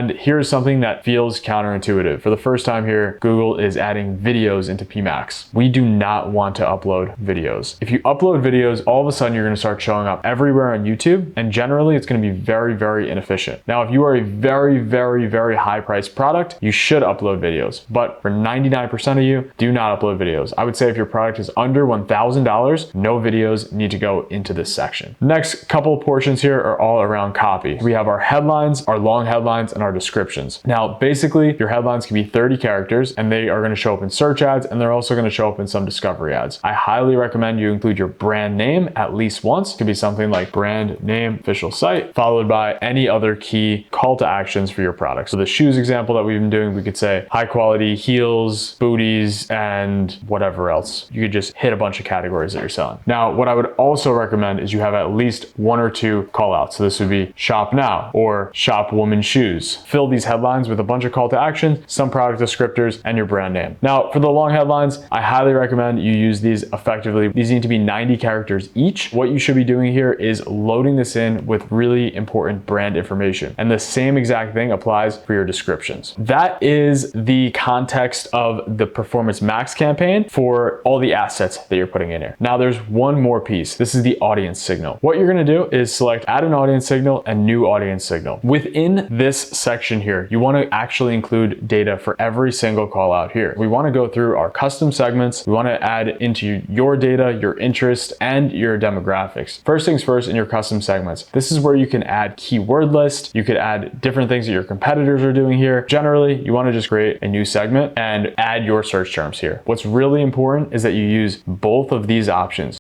And here's something that feels counterintuitive. For the first time here, Google is adding videos into PMax. We do not want to upload videos. If you upload videos, all of a sudden you're going to start showing up everywhere on YouTube, and generally it's going to be very, very inefficient. Now, if you are a very, very, very high priced product, you should upload videos. But for 99% of you, do not upload videos. I would say if your product is under $1,000, no videos need to go into this section. Next couple of portions here are all around copy. We have our headlines, our long headlines, and our descriptions. Now, basically, your headlines can be 30 characters, and they are going to show up in search ads, and they're also going to show up in some discovery ads. I highly recommend you include your brand name at least once. It could be something like brand name, official site, followed by any other key call to actions for your product. So the shoes example that we've been doing, we could say high quality heels, booties, and whatever else. You could just hit a bunch of categories that you're selling. Now, what I would also recommend is you have at least one or two call outs. So this would be shop now or shop women's shoes. Fill these headlines with a bunch of call to action, some product descriptors, and your brand name. Now, for the long headlines, I highly recommend you use these effectively. These need to be 90 characters each. What you should be doing here is loading this in with really important brand information. And the same exact thing applies for your descriptions. That is the context of the Performance Max campaign for all the assets that you're putting in here. Now, there's one more piece. This is the audience signal. What you're going to do is select add an audience signal and new audience signal. Within this section here, you want to actually include data for every single call out here. We want to go through our custom segments. We want to add into your data, your interest, and your demographics. First things first, in your custom segments, this is where you can add keyword lists. You could add different things that your competitors are doing here. Generally, you want to just create a new segment and add your search terms here. What's really important is that you use both of these options.